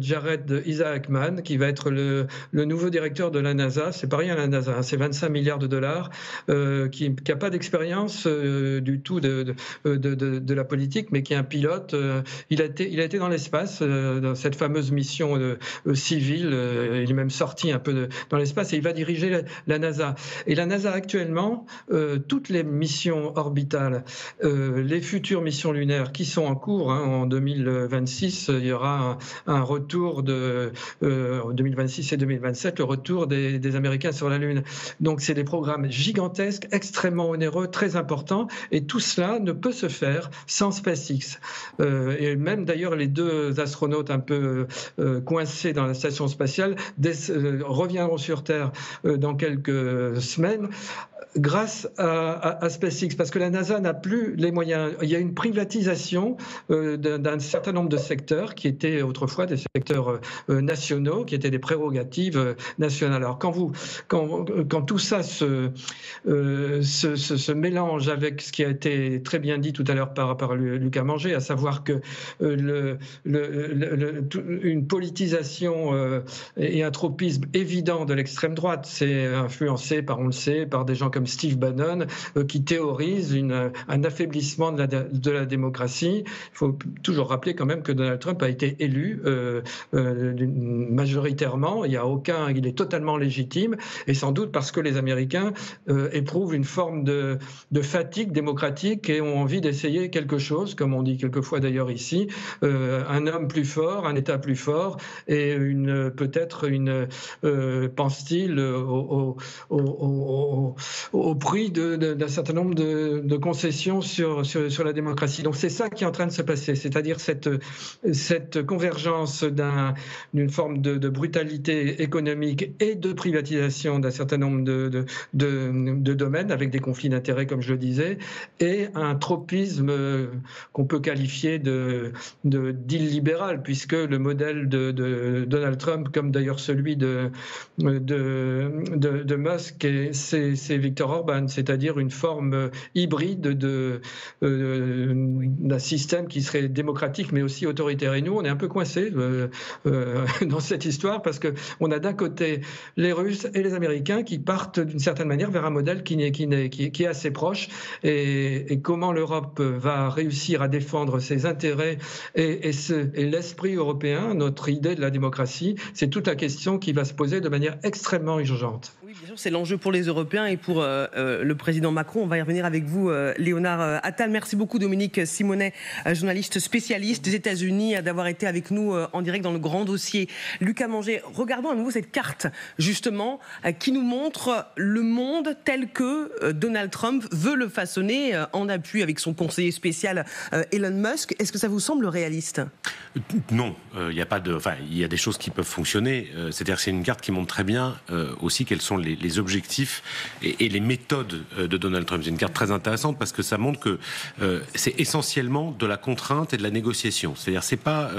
Jared Isaacman, qui va être le nouveau directeur de la NASA. C'est pas rien la NASA, hein, c'est 25 milliards de dollars, qui n'a pas d'expérience du tout de la politique, mais qui est un pilote. Il a été dans l'espace, dans cette fameuse mission civile. Il est même sorti un peu dans l'espace et il va diriger la NASA. Et la NASA actuellement, toutes les missions orbitales, les futures missions lunaires qui sont en cours, hein, en 2026, il y aura un retour en 2026 et 2027, le retour des Américains sur la Lune. Donc c'est des programmes gigantesques, extrêmement onéreux, très importants, et tout cela ne peut se faire sans SpaceX. Et même d'ailleurs les deux astronautes un peu coincés dans la station spatiale reviendront sur Terre dans quelques semaines, grâce à SpaceX, parce que la NASA n'a plus les moyens. Il y a une privatisation d'un certain nombre de secteurs qui étaient autrefois des secteurs nationaux, qui étaient des prérogatives nationales. Alors quand tout ça se mélange avec ce qui a été très bien dit tout à l'heure par Lucas Manger, à savoir que une politisation et un tropisme évident de l'extrême droite. C'est influencé on le sait, par des gens comme Steve Bannon qui théorisent un affaiblissement de la démocratie. Il faut toujours rappeler quand même que Donald Trump a été élu majoritairement. Il est totalement légitime, et sans doute parce que les Américains éprouvent une forme de fatigue démocratique et ont envie d'essayer quelque chose, comme on dit quelquefois d'ailleurs ici, un homme plus fort, un État plus fort, et peut-être pense-t-il, au prix d'un certain nombre de concessions sur la démocratie. Donc c'est ça qui est en train de se passer, c'est-à-dire cette convergence d'une forme de brutalité économique et de privatisation d'un certain nombre de domaines, avec des conflits d'intérêts, comme je le disais, et un tropisme qu'on peut qualifier d'illibéral, puisque le modèle de Donald Trump, comme d'ailleurs celui de Musk, c'est Viktor Orban, c'est-à-dire une forme hybride d'un système qui serait démocratique mais aussi autoritaire. Et nous, on est un peu coincés dans cette histoire, parce qu'on a d'un côté les Russes et les Américains qui partent d'une certaine manière vers un modèle qui est assez proche, et comment l'Europe va réussir à défendre ses intérêts et l'esprit européen, notre idée de la démocratie, c'est toute la question qui va se poser de manière extrêmement urgente. Oui, bien sûr, c'est l'enjeu pour les Européens et pour le président Macron. On va y revenir avec vous, Léonard Attal. Merci beaucoup, Dominique Simonet, journaliste spécialiste des États-Unis, d'avoir été avec nous en direct dans le grand dossier. Lucas Manger, regardons à nouveau cette carte, justement, qui nous montre le monde tel que Donald Trump veut le façonner, en appui avec son conseiller spécial Elon Musk. Est-ce que ça vous semble réaliste ? Non, il y a des choses qui peuvent fonctionner. C'est-à-dire que c'est une carte qui montre très bien aussi quels sont les objectifs et les méthodes de Donald Trump. C'est une carte très intéressante parce que ça montre que c'est essentiellement de la contrainte et de la négociation. C'est-à-dire c'est pas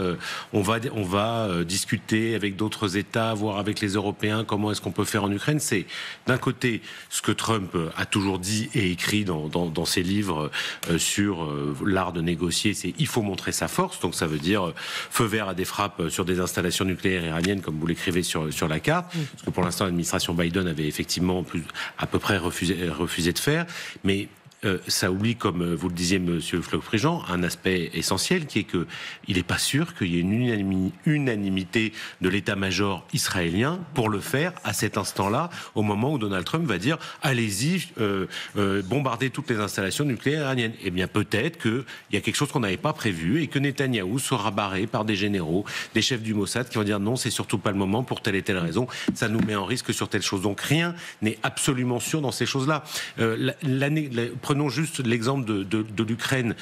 on va discuter avec d'autres États, voire avec les Européens, comment est-ce qu'on peut faire en Ukraine. C'est d'un côté ce que Trump a toujours dit et écrit dans ses livres sur l'art de négocier, c'est il faut montrer sa force. Donc ça veut dire feu vert à des frappes sur des installations nucléaires iraniennes, comme vous l'écrivez sur la carte. Parce que pour l'instant, l'administration Biden avait effectivement à peu près refusé de faire. Mais ça oublie, comme vous le disiez, Monsieur Floch-Prigent, un aspect essentiel qui est que il n'est pas sûr qu'il y ait une unanimité de l'état-major israélien pour le faire à cet instant-là, au moment où Donald Trump va dire allez-y, bombardez toutes les installations nucléaires iraniennes. Eh bien, peut-être qu'il y a quelque chose qu'on n'avait pas prévu et que Netanyahou sera barré par des généraux, des chefs du Mossad qui vont dire non, c'est surtout pas le moment pour telle et telle raison. Ça nous met en risque sur telle chose. Donc rien n'est absolument sûr dans ces choses-là. Prenons juste l'exemple de l'Ukraine.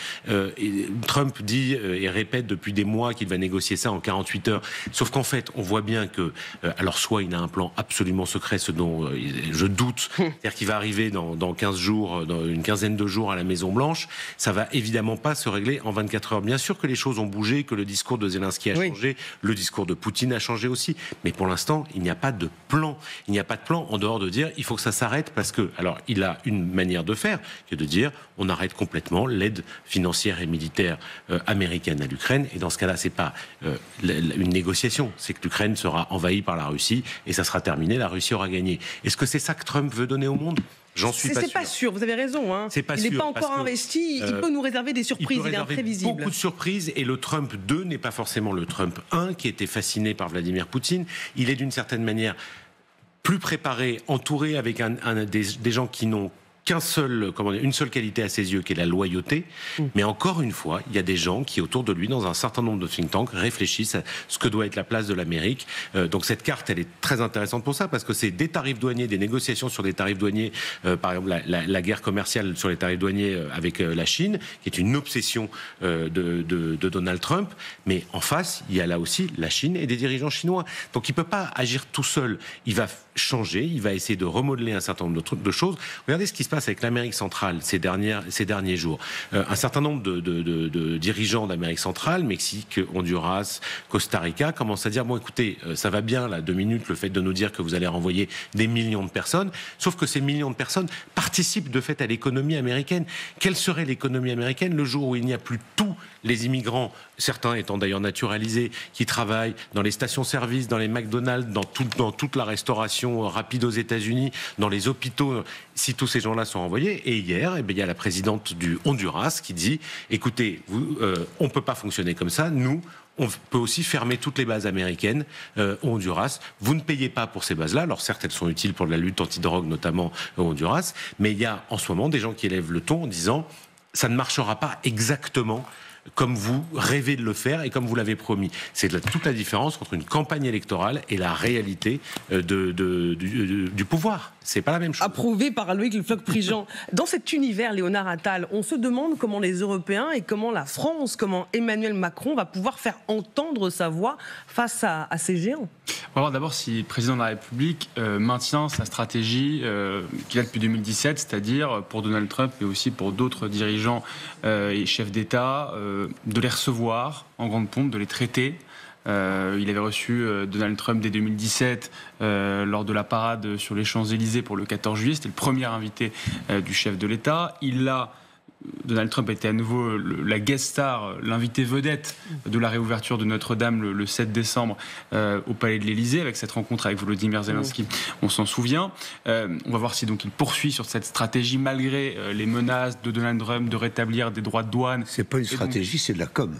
Trump dit et répète depuis des mois qu'il va négocier ça en 48 heures. Sauf qu'en fait, on voit bien que, alors soit il a un plan absolument secret, ce dont je doute, c'est-à-dire qu'il va arriver dans 15 jours, dans une quinzaine de jours à la Maison-Blanche, ça va évidemment pas se régler en 24 heures. Bien sûr que les choses ont bougé, que le discours de Zelensky a changé, le discours de Poutine a changé aussi, mais pour l'instant, il n'y a pas de plan. Il n'y a pas de plan en dehors de dire il faut que ça s'arrête parce que, alors il a une manière de faire, qui est de dire on arrête complètement l'aide financière et militaire américaine à l'Ukraine, et dans ce cas-là, c'est pas une négociation, c'est que l'Ukraine sera envahie par la Russie et ça sera terminé, la Russie aura gagné. Est-ce que c'est ça que Trump veut donner au monde ? J'en suis pas sûr. C'est pas sûr, vous avez raison. Hein. Il n'est pas encore investi, il peut nous réserver des surprises, il est imprévisible. Beaucoup de surprises, et le Trump 2 n'est pas forcément le Trump 1 qui était fasciné par Vladimir Poutine. Il est d'une certaine manière plus préparé, entouré avec des gens qui n'ont une seule qualité à ses yeux, qui est la loyauté. Mais encore une fois, il y a des gens qui, autour de lui, dans un certain nombre de think tanks, réfléchissent à ce que doit être la place de l'Amérique. Donc cette carte, elle est très intéressante pour ça, parce que c'est des tarifs douaniers, des négociations sur des tarifs douaniers, par exemple la guerre commerciale sur les tarifs douaniers avec la Chine, qui est une obsession de Donald Trump. Mais en face, il y a là aussi la Chine et des dirigeants chinois. Donc il ne peut pas agir tout seul. Il va changer, il va essayer de remodeler un certain nombre de choses. Regardez ce qui se passe avec l'Amérique centrale ces derniers jours. Un certain nombre de dirigeants d'Amérique centrale, Mexique, Honduras, Costa Rica, commencent à dire bon écoutez, ça va bien là 2 minutes le fait de nous dire que vous allez renvoyer des millions de personnes, sauf que ces millions de personnes participent de fait à l'économie américaine. Quelle serait l'économie américaine le jour où il n'y a plus tout les immigrants, certains étant d'ailleurs naturalisés, qui travaillent dans les stations-service, dans les McDonald's, dans toute la restauration rapide aux États-Unis, dans les hôpitaux, si tous ces gens-là sont envoyés. Et hier, il y a la présidente du Honduras qui dit « Écoutez, on ne peut pas fonctionner comme ça, nous, on peut aussi fermer toutes les bases américaines au Honduras. Vous ne payez pas pour ces bases-là. Alors certes, elles sont utiles pour la lutte anti-drogue, notamment au Honduras, mais il y a en ce moment des gens qui élèvent le ton en disant « Ça ne marchera pas exactement comme vous rêvez de le faire et comme vous l'avez promis ». C'est toute la différence entre une campagne électorale et la réalité du pouvoir. C'est pas la même chose. Approuvé par Loïc Le Floch-Prigent. Dans cet univers, Léonard Attal, on se demande comment les Européens et comment la France, comment Emmanuel Macron va pouvoir faire entendre sa voix face à ces géants. On va voir d'abord si le président de la République maintient sa stratégie qu'il a depuis 2017, c'est-à-dire pour Donald Trump mais aussi pour d'autres dirigeants et chefs d'État, de les recevoir en grande pompe, de les traiter. Il avait reçu Donald Trump dès 2017 lors de la parade sur les Champs-Élysées pour le 14 juillet. C'était le premier invité du chef de l'État. Donald Trump était à nouveau la guest star, l'invité vedette de la réouverture de Notre-Dame le 7 décembre au Palais de l'Élysée, avec cette rencontre avec Volodymyr Zelensky, on s'en souvient. On va voir si donc il poursuit sur cette stratégie malgré les menaces de Donald Trump de rétablir des droits de douane. C'est pas une stratégie, c'est de la com'.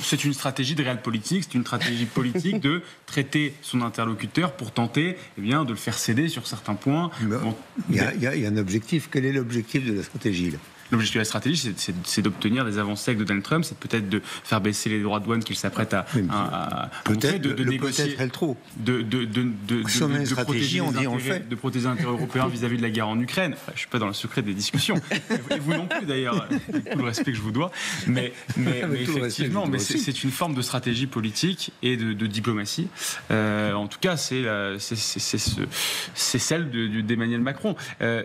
C'est une stratégie de réel politique, c'est une stratégie politique de traiter son interlocuteur pour tenter de le faire céder sur certains points. Il y a un objectif. Quel est l'objectif de la stratégie là ? L'objectif de la stratégie, c'est d'obtenir des avancées avec Donald Trump, c'est peut-être de faire baisser les droits de douane qu'il s'apprête à peut-être de négocier, peut-être trop. De protéger l'intérêt européen vis-à-vis de la guerre en Ukraine. Enfin, je suis pas dans le secret des discussions, et vous non plus d'ailleurs, avec tout le respect que je vous dois. Mais effectivement, c'est une forme de stratégie politique et de diplomatie. En tout cas, c'est celle d'Emmanuel Macron.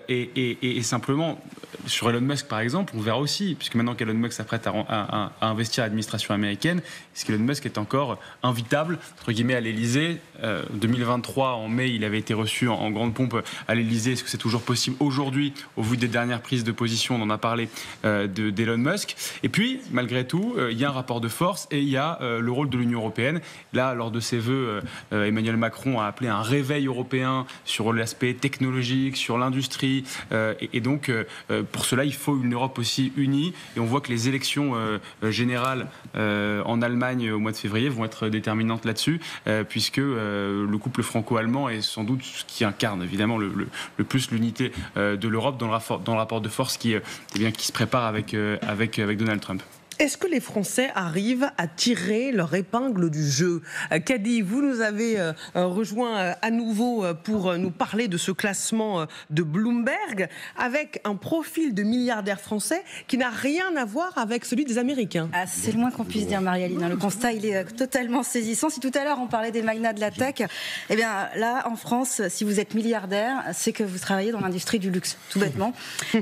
Et simplement, sur Elon Musk, par exemple, on verra aussi, puisque maintenant qu'Elon Musk s'apprête à investir à l'administration américaine, est-ce qu'Elon Musk est encore invitable, entre guillemets, à l'Élysée ? 2023, en mai, il avait été reçu en grande pompe à l'Élysée. Est-ce que c'est toujours possible aujourd'hui, au vu des dernières prises de position, on en a parlé, d'Elon Musk ? Et puis, malgré tout, il y a un rapport de force et il y a le rôle de l'Union européenne. Là, lors de ses vœux, Emmanuel Macron a appelé un réveil européen sur l'aspect technologique, sur l'industrie. Et donc, pour cela, il faut une Europe aussi unie, et on voit que les élections générales en Allemagne au mois de février vont être déterminantes là-dessus, puisque le couple franco-allemand est sans doute ce qui incarne évidemment le plus l'unité de l'Europe dans le rapport de force qui se prépare avec Donald Trump. Est-ce que les Français arrivent à tirer leur épingle du jeu ? Kady, vous nous avez rejoint à nouveau pour nous parler de ce classement de Bloomberg, avec un profil de milliardaire français qui n'a rien à voir avec celui des Américains. C'est le moins qu'on puisse dire, Marie-Aline. Le constat, il est totalement saisissant. Si tout à l'heure, on parlait des magnats de la tech, eh bien là, en France, si vous êtes milliardaire, c'est que vous travaillez dans l'industrie du luxe, tout bêtement.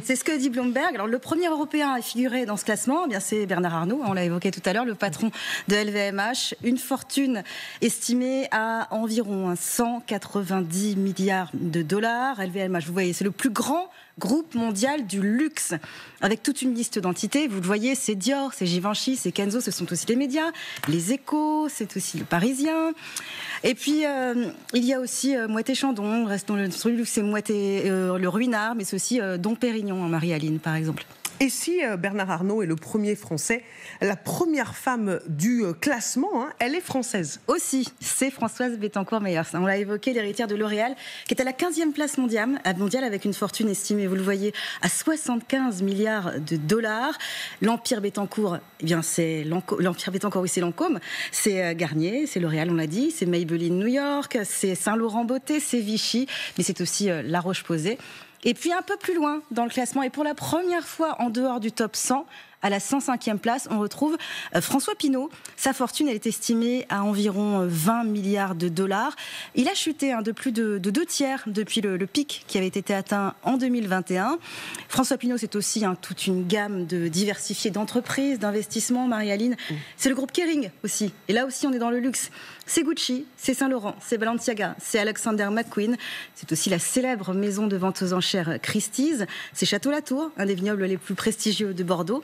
C'est ce que dit Bloomberg. Alors, le premier Européen à figurer dans ce classement, eh bien, c'est Bernard Arnault, on l'a évoqué tout à l'heure, le patron de LVMH, une fortune estimée à environ 190 milliards de dollars. LVMH, vous voyez, c'est le plus grand groupe mondial du luxe, avec toute une liste d'entités. Vous le voyez, c'est Dior, c'est Givenchy, c'est Kenzo, ce sont aussi les médias, les Échos, c'est aussi le Parisien. Et puis, il y a aussi Moët & Chandon, restons le luxe, c'est Moët le Ruinart, mais c'est aussi Dom Pérignon, Marie-Aline, par exemple. Et si Bernard Arnault est le premier Français, la première femme du classement, elle est française. Aussi, c'est Françoise Bettencourt-Meyers. On l'a évoqué, l'héritière de L'Oréal, qui est à la 15e place mondiale avec une fortune estimée, vous le voyez, à 75 milliards de dollars. L'Empire Bettencourt, eh bien, c'est l'Empire Bettencourt, oui, c'est Lancôme, c'est Garnier, c'est L'Oréal, on l'a dit, c'est Maybelline New York, c'est Saint-Laurent Beauté, c'est Vichy, mais c'est aussi La Roche-Posay. Et puis un peu plus loin dans le classement, et pour la première fois en dehors du top 100, à la 105e place, on retrouve François Pinault. Sa fortune, elle est estimée à environ 20 milliards de dollars. Il a chuté de plus de 2 tiers depuis le pic qui avait été atteint en 2021. François Pinault, c'est aussi toute une gamme diversifiée d'entreprises, d'investissements, Marie-Aline. C'est le groupe Kering aussi. Et là aussi, on est dans le luxe. C'est Gucci, c'est Saint-Laurent, c'est Balenciaga, c'est Alexander McQueen. C'est aussi la célèbre maison de vente aux enchères Christie's. C'est Château Latour, un des vignobles les plus prestigieux de Bordeaux.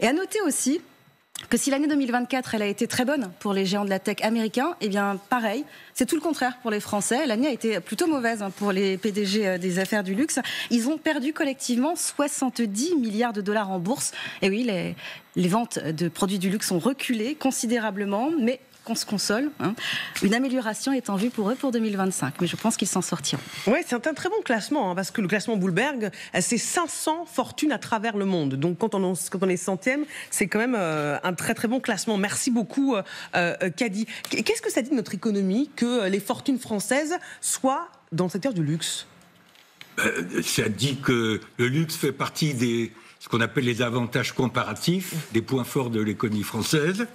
Et à noter aussi que si l'année 2024, elle a été très bonne pour les géants de la tech américains, eh bien, pareil, c'est tout le contraire pour les Français. L'année a été plutôt mauvaise pour les PDG des affaires du luxe. Ils ont perdu collectivement 70 milliards de dollars en bourse. Et oui, les ventes de produits du luxe ont reculé considérablement, mais qu'on se console. Une amélioration est en vue pour eux pour 2025, mais je pense qu'ils s'en sortiront. Oui, c'est un très bon classement, parce que le classement Bloomberg, c'est 500 fortunes à travers le monde. Donc quand on est centième, c'est quand même un très très bon classement. Merci beaucoup, Kady. Qu'est-ce que ça dit de notre économie que les fortunes françaises soient dans le secteur du luxe ? Ça dit que le luxe fait partie ce qu'on appelle les avantages comparatifs, des points forts de l'économie française.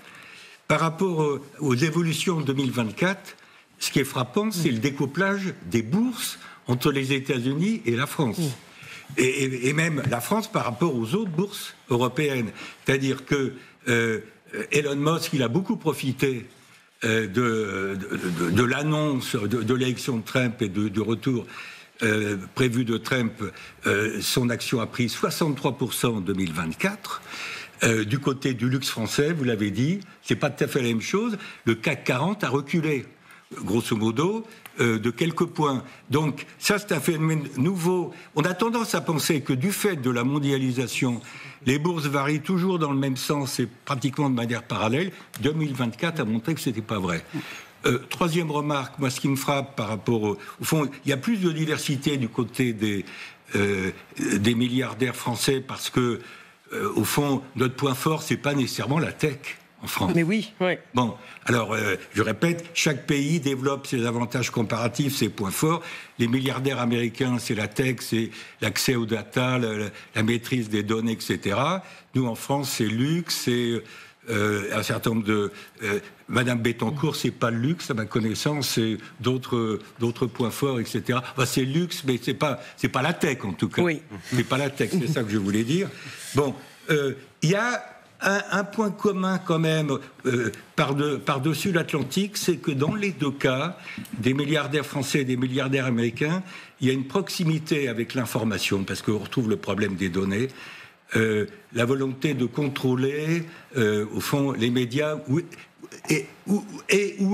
Par rapport aux évolutions de 2024, ce qui est frappant, c'est le découplage des bourses entre les États-Unis et la France. Et même la France par rapport aux autres bourses européennes. C'est-à-dire que Elon Musk, il a beaucoup profité de l'annonce de l'élection de Trump et du retour prévu de Trump. Son action a pris 63% en 2024. Du côté du luxe français, vous l'avez dit, c'est pas tout à fait la même chose. Le CAC 40 a reculé, grosso modo, de quelques points. Donc ça, c'est un phénomène nouveau. On a tendance à penser que du fait de la mondialisation, les bourses varient toujours dans le même sens et pratiquement de manière parallèle. 2024 a montré que c'était pas vrai. Troisième remarque, moi, ce qui me frappe par rapport au fond, il y a plus de diversité du côté des milliardaires français parce que au fond, notre point fort, c'est pas nécessairement la tech en France. Mais oui, oui. Bon, alors, je répète, chaque pays développe ses avantages comparatifs, ses points forts. Les milliardaires américains, c'est la tech, c'est l'accès aux data, la maîtrise des données, etc. Nous, en France, c'est luxe, c'est un certain nombre de... Madame Bettencourt, c'est pas le luxe, à ma connaissance, c'est d'autres points forts, etc. Enfin, c'est luxe, mais c'est pas la tech, en tout cas. Oui. C'est pas la tech, c'est ça que je voulais dire. Bon, il y a un point commun, quand même, par-dessus l'Atlantique, c'est que dans les deux cas, des milliardaires français et des milliardaires américains, il y a une proximité avec l'information, parce qu'on retrouve le problème des données. La volonté de contrôler, au fond, les médias ou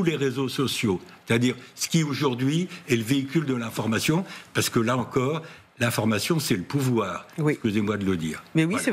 les réseaux sociaux. C'est-à-dire ce qui, aujourd'hui, est le véhicule de l'information, parce que là encore, l'information, c'est le pouvoir. Oui. Excusez-moi de le dire. Mais oui, voilà. c'est vrai.